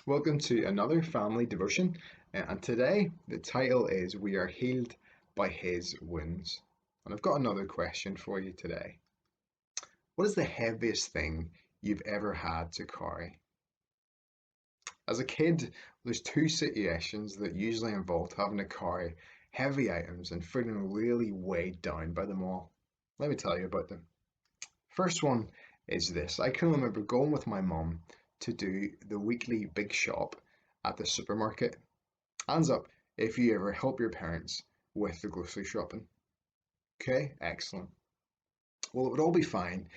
Welcome to another family devotion, and today the title is We Are Healed by His Wounds. And I've got another question for you today. What is the heaviest thing you've ever had to carry? As a kid, there's two situations that usually involved having to carry heavy items and feeling really weighed down by them all. Let me tell you about them. First one is this. I can remember going with my mum to do the weekly big shop at the supermarket. Hands up if you ever help your parents with the grocery shopping. Okay, excellent. Well, it would all be fine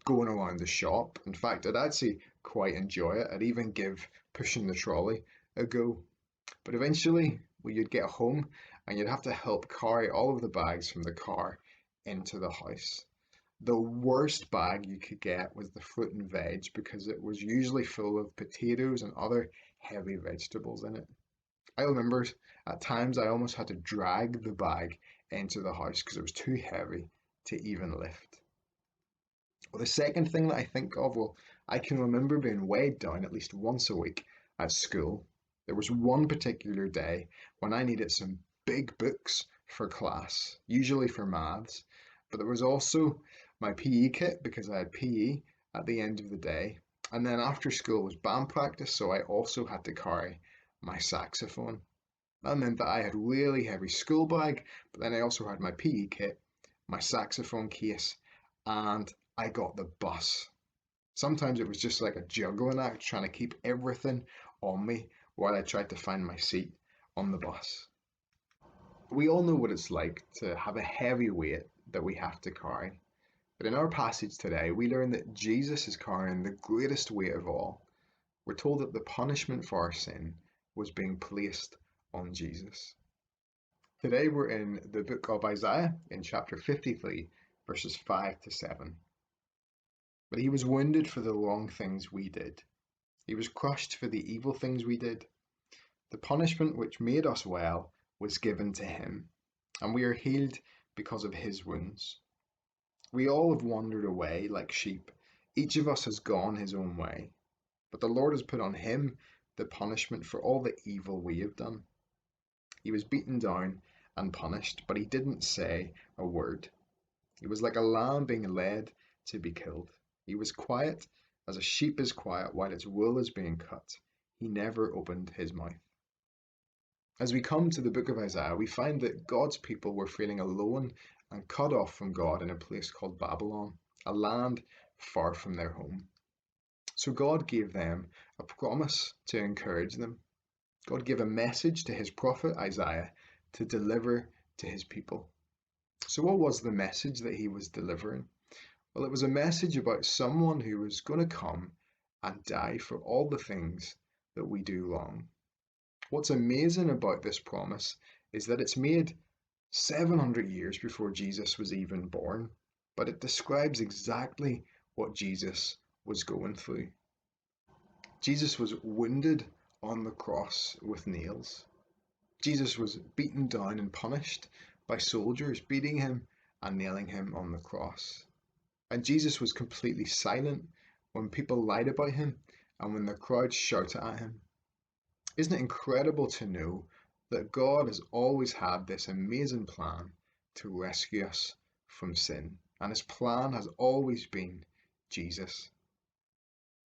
going around the shop. In fact, I'd actually quite enjoy it. I'd even give pushing the trolley a go. But eventually, well, you'd get home and you'd have to help carry all of the bags from the car into the house. The worst bag you could get was the fruit and veg because it was usually full of potatoes and other heavy vegetables in it. I remember at times I almost had to drag the bag into the house because it was too heavy to even lift. Well, the second thing that I think of, well, I can remember being weighed down at least once a week at school. There was one particular day when I needed some big books for class, usually for maths, but there was also my PE kit because I had PE at the end of the day. And then after school was band practice, so I also had to carry my saxophone. That meant that I had really heavy school bag, but then I also had my PE kit, my saxophone case, and I got the bus. Sometimes it was just like a juggling act trying to keep everything on me while I tried to find my seat on the bus. We all know what it's like to have a heavy weight that we have to carry. But in our passage today, we learn that Jesus is carrying the greatest weight of all. We're told that the punishment for our sin was being placed on Jesus. Today we're in the book of Isaiah in chapter 53, verses 5 to 7. But he was wounded for the wrong things we did. He was crushed for the evil things we did. The punishment which made us well was given to him, and we are healed because of his wounds. We all have wandered away like sheep. Each of us has gone his own way. But the Lord has put on him the punishment for all the evil we have done. He was beaten down and punished, but he didn't say a word. He was like a lamb being led to be killed. He was quiet as a sheep is quiet while its wool is being cut. He never opened his mouth. As we come to the book of Isaiah, we find that God's people were feeling alone and cut off from God in a place called Babylon, a land far from their home. So God gave them a promise to encourage them. God gave a message to his prophet Isaiah to deliver to his people. So what was the message that he was delivering? Well, it was a message about someone who was going to come and die for all the things that we do wrong. What's amazing about this promise is that it's made 700 years before Jesus was even born, but it describes exactly what Jesus was going through. Jesus was wounded on the cross with nails. Jesus was beaten down and punished by soldiers, beating him and nailing him on the cross. And Jesus was completely silent when people lied about him and when the crowd shouted at him. Isn't it incredible to know that God has always had this amazing plan to rescue us from sin? And his plan has always been Jesus.